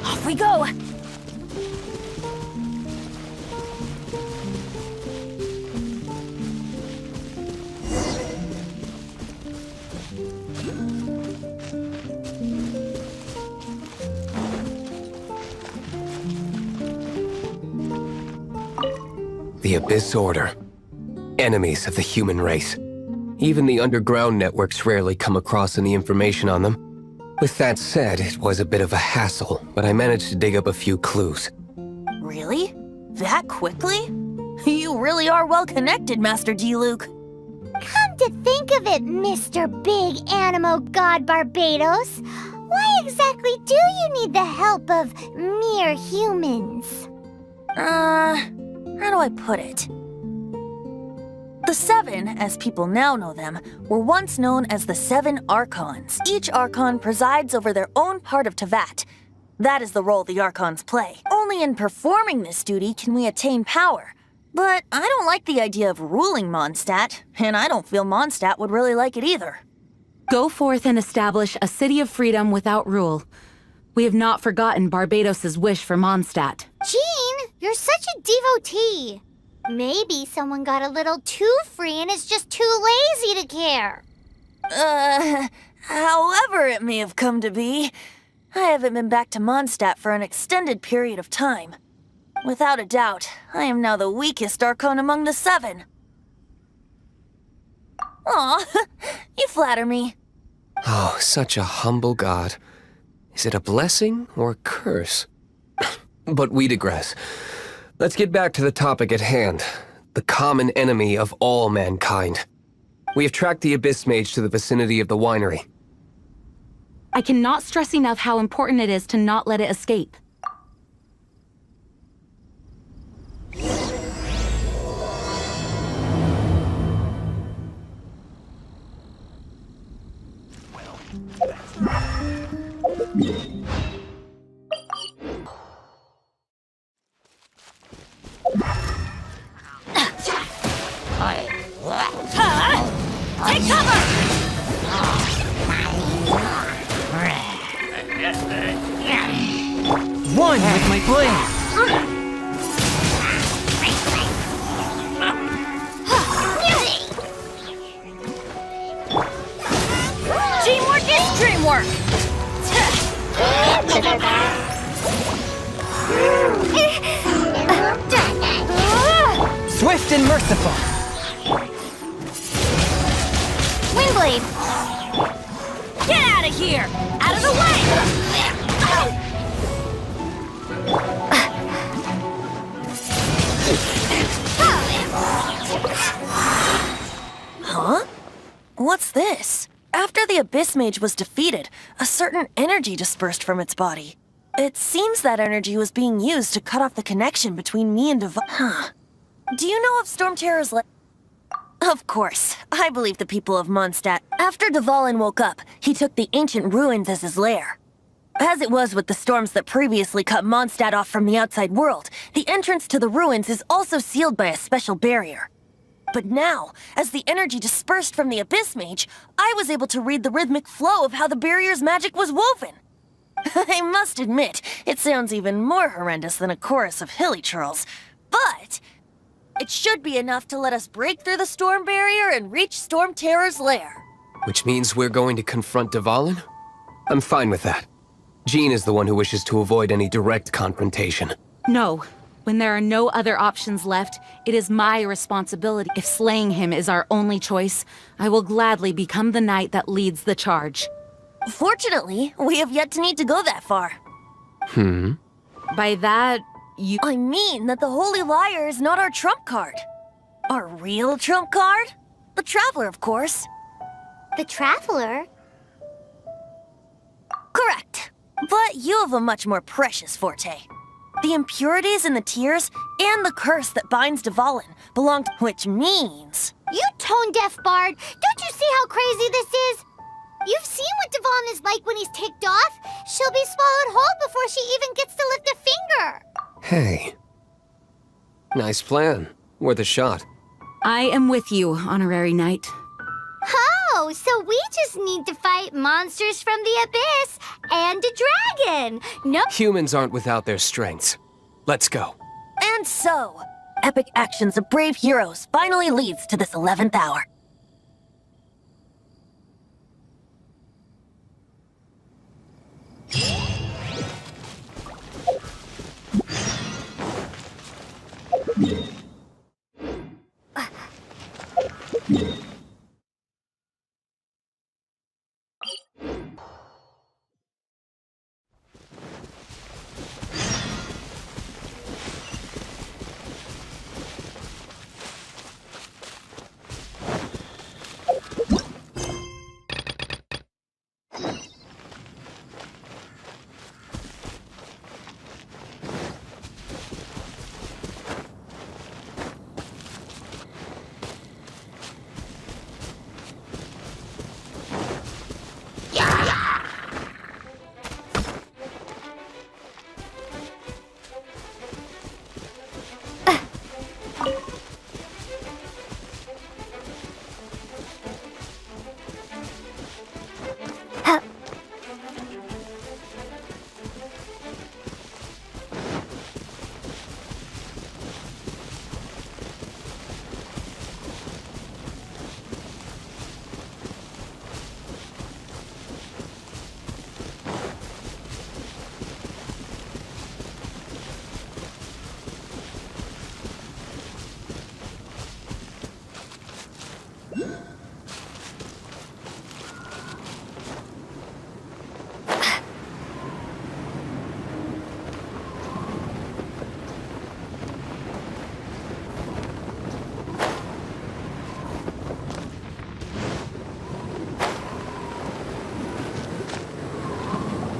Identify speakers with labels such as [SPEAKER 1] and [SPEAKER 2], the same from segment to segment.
[SPEAKER 1] Off we go!
[SPEAKER 2] The Abyss Order. Enemies of the human race. Even the underground networks rarely come across any information on them. With that said, it was a bit of a hassle, but I managed to dig up a few clues.
[SPEAKER 1] Really? That quickly? You really are well connected, Master Diluc.
[SPEAKER 3] Come to think of it, Mr. Big Animo God Barbados, why exactly do you need the help of mere humans?
[SPEAKER 1] How do I put it? The Seven, as people now know them, were once known as the Seven Archons. Each Archon presides over their own part of Teyvat. That is the role the Archons play. Only in performing this duty can we attain power. But I don't like the idea of ruling Mondstadt, and I don't feel Mondstadt would really like it either.
[SPEAKER 4] Go forth and establish a city of freedom without rule. We have not forgotten Barbados' wish for Mondstadt.
[SPEAKER 3] Jean, you're such a devotee. Maybe someone got a little too free and is just too lazy to care.
[SPEAKER 1] However it may have come to be, I haven't been back to Mondstadt for an extended period of time. Without a doubt, I am now the weakest Archon among the Seven. Aw, you flatter me.
[SPEAKER 2] Oh, such a humble god. Is it a blessing or a curse? But we digress. Let's get back to the topic at hand. The common enemy of all mankind. We have tracked the Abyss Mage to the vicinity of the winery.
[SPEAKER 4] I cannot stress enough how important it is to not let it escape.
[SPEAKER 1] Take cover!
[SPEAKER 5] One with my blade!
[SPEAKER 1] Teamwork is dreamwork!
[SPEAKER 5] Swift and merciful!
[SPEAKER 3] Windblade!
[SPEAKER 1] Get out of here! Out of the way! Huh? What's this? After the Abyss Mage was defeated, a certain energy dispersed from its body. It seems that energy was being used to cut off the connection between me and Huh. Do you know of stormterror's Of course. I believe the people of Mondstadt. After Dvalin woke up, he took the ancient ruins as his lair. As it was with the storms that previously cut Mondstadt off from the outside world, the entrance to the ruins is also sealed by a special barrier. But now, as the energy dispersed from the Abyss Mage, I was able to read the rhythmic flow of how the barrier's magic was woven. I must admit, it sounds even more horrendous than a chorus of hilly churls, but it should be enough to let us break through the storm barrier and reach Stormterror's lair.
[SPEAKER 2] Which means we're going to confront Dvalin? I'm fine with that. Jean is the one who wishes to avoid any direct confrontation.
[SPEAKER 4] No. When there are no other options left, it is my responsibility. If slaying him is our only choice, I will gladly become the knight that leads the charge.
[SPEAKER 1] Fortunately, we have yet to need to go that far.
[SPEAKER 4] By that,
[SPEAKER 1] I mean that the Holy Liar is not our trump card. Our real trump card? The Traveler, of course.
[SPEAKER 3] The Traveler?
[SPEAKER 1] Correct. But you have a much more precious forte. The impurities in the tears and the curse that binds Dvalin belong to, which means...
[SPEAKER 3] You tone-deaf bard. Don't you see how crazy this is? You've seen what Devon is like when he's ticked off. She'll be swallowed whole before she even gets to lift a finger.
[SPEAKER 2] Hey. Nice plan. Worth a shot.
[SPEAKER 4] I am with you, honorary knight.
[SPEAKER 3] Oh, so we just need to fight monsters from the abyss and a dragon. No.
[SPEAKER 2] Humans aren't without their strengths. Let's go.
[SPEAKER 1] And so, epic actions of brave heroes finally leads to this 11th hour.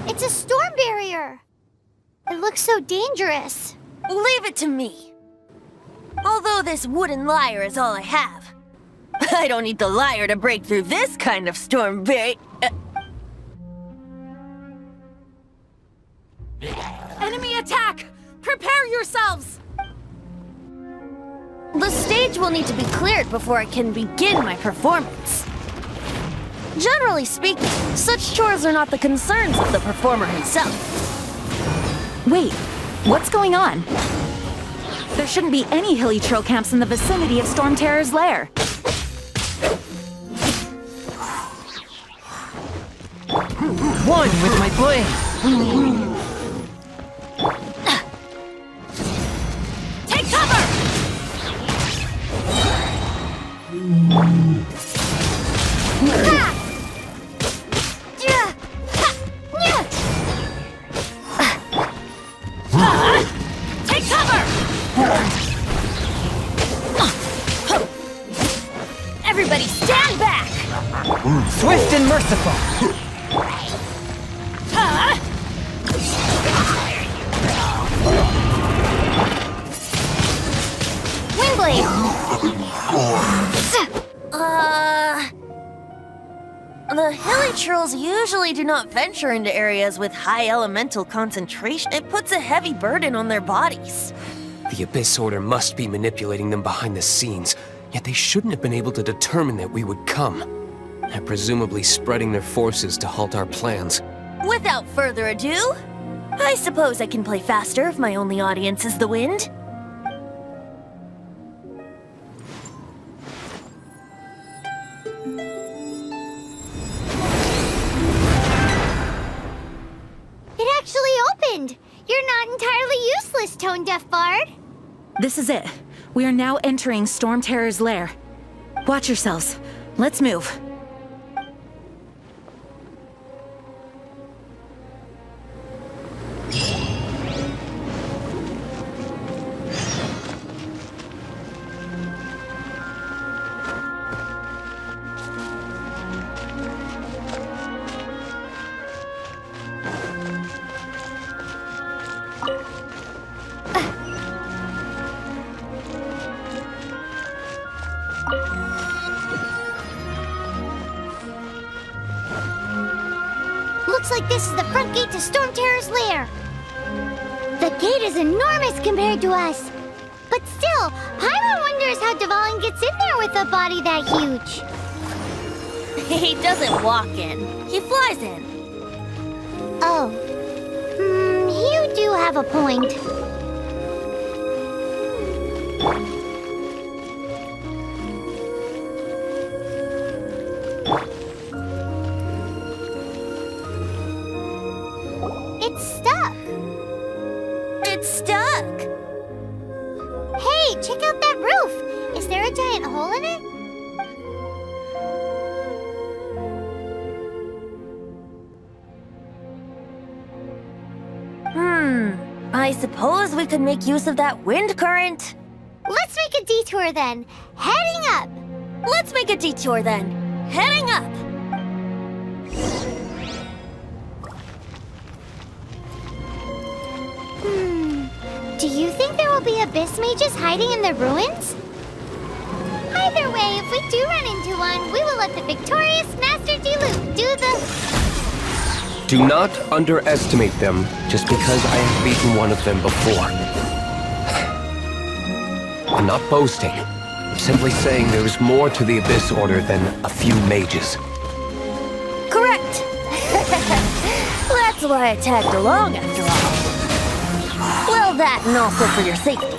[SPEAKER 3] It's a storm barrier. It looks so dangerous.
[SPEAKER 1] Leave it to me. Although this wooden lyre is all I have, I don't need the lyre to break through this kind of storm barrier.
[SPEAKER 4] Enemy attack! Prepare yourselves!
[SPEAKER 1] The stage will need to be cleared before I can begin my performance. Generally speaking, such chores are not the concerns of the performer himself.
[SPEAKER 4] Wait, what's going on? There shouldn't be any hilly trail camps in the vicinity of Stormterror's lair.
[SPEAKER 5] One with my blade.
[SPEAKER 4] Take cover! Take cover!
[SPEAKER 1] Everybody stand back!
[SPEAKER 5] Swift and merciful.
[SPEAKER 1] The hilly trolls usually do not venture into areas with high elemental concentration. It puts a heavy burden on their bodies.
[SPEAKER 2] The Abyss Order must be manipulating them behind the scenes, yet they shouldn't have been able to determine that we would come. They're presumably spreading their forces to halt our plans.
[SPEAKER 1] Without further ado, I suppose I can play faster if my only audience is the wind.
[SPEAKER 3] It actually opened. You're not entirely useless, tone-deaf bard.
[SPEAKER 4] This is it. We are now entering Stormterror's lair. Watch yourselves. Let's move.
[SPEAKER 3] looks like this is the front gate to Stormterror's lair. The gate is enormous compared to us. But still, Paimon wonders how Dvalin gets in there with a body that huge.
[SPEAKER 1] He doesn't walk in. He flies in.
[SPEAKER 3] Oh. You do have a point. It's stuck.
[SPEAKER 1] It's stuck.
[SPEAKER 3] Hey, check out that roof. Is there a giant hole in it?
[SPEAKER 1] I suppose we could make use of that wind current.
[SPEAKER 3] Let's make a detour then. Heading up.
[SPEAKER 1] Let's make a detour then. Heading up.
[SPEAKER 3] Do you think there will be abyss mages hiding in the ruins? Either way, if we do run into one, we will let the victorious Master Diluc do the...
[SPEAKER 2] Do not underestimate them just because I have beaten one of them before. I'm not boasting. I'm simply saying there is more to the Abyss Order than a few mages.
[SPEAKER 1] Correct. That's why I tagged along after all. Well, that and also for your safety.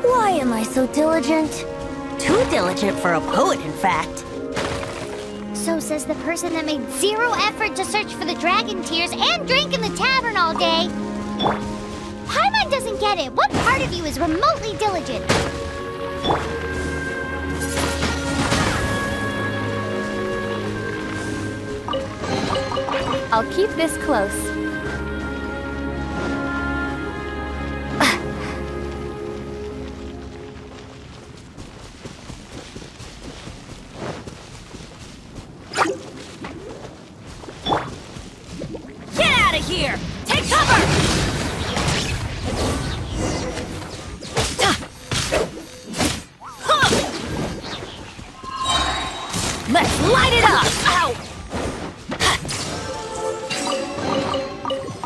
[SPEAKER 1] Why am I so diligent? Too diligent for a poet, in fact.
[SPEAKER 3] So says the person that made zero effort to search for the dragon tears and drank in the tavern all day. Paimon doesn't get it. What part of you is remotely diligent?
[SPEAKER 6] I'll keep this close.
[SPEAKER 1] Here! Take cover! Let's light it up! Ow!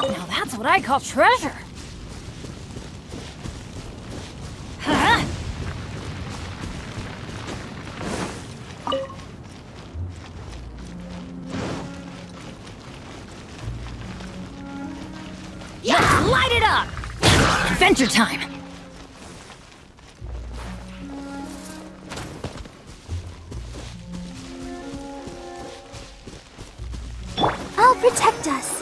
[SPEAKER 1] Now that's what I call treasure. Huh? Yeah, light it up! Adventure time!
[SPEAKER 3] I'll protect us.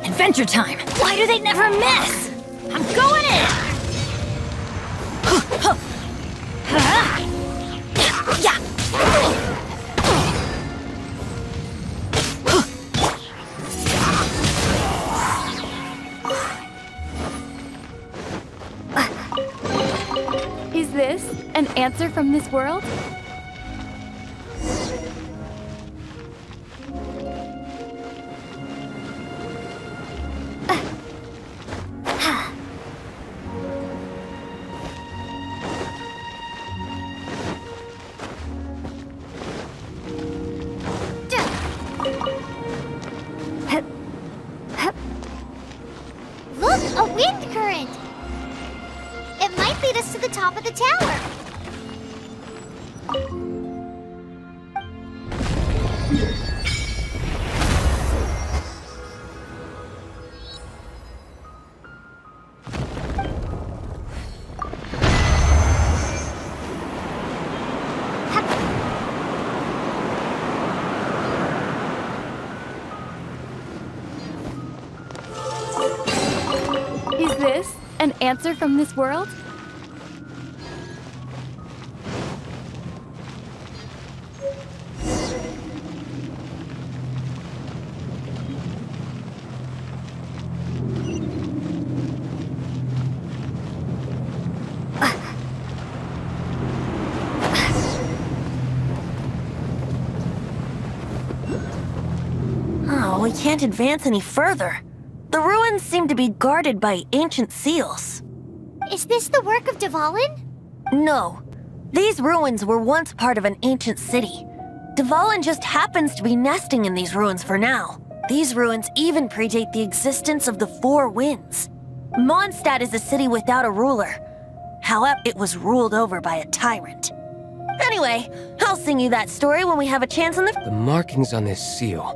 [SPEAKER 1] Adventure time! Why do they never miss? I'm going in! Yeah!
[SPEAKER 6] Is this an answer from this world?
[SPEAKER 3] top of the tower.
[SPEAKER 6] Is this an answer from this world?
[SPEAKER 1] Oh, we can't advance any further. The ruins seem to be guarded by ancient seals.
[SPEAKER 3] Is this the work of Dvalin?
[SPEAKER 1] No. These ruins were once part of an ancient city. Dvalin just happens to be nesting in these ruins for now. These ruins even predate the existence of the Four Winds. Mondstadt is a city without a ruler. However, it was ruled over by a tyrant. Anyway, I'll sing you that story when we have a chance on the...
[SPEAKER 2] The markings on this seal.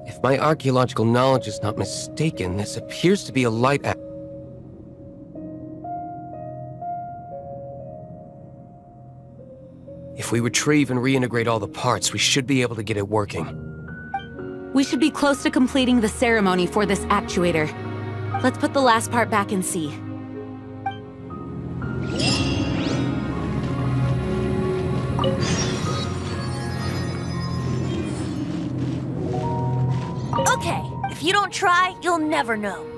[SPEAKER 2] If my archaeological knowledge is not mistaken, this appears to be a light If we retrieve and reintegrate all the parts, we should be able to get it working.
[SPEAKER 4] We should be close to completing the ceremony for this actuator. Let's put the last part back and see.
[SPEAKER 1] Okay, if you don't try, you'll never know.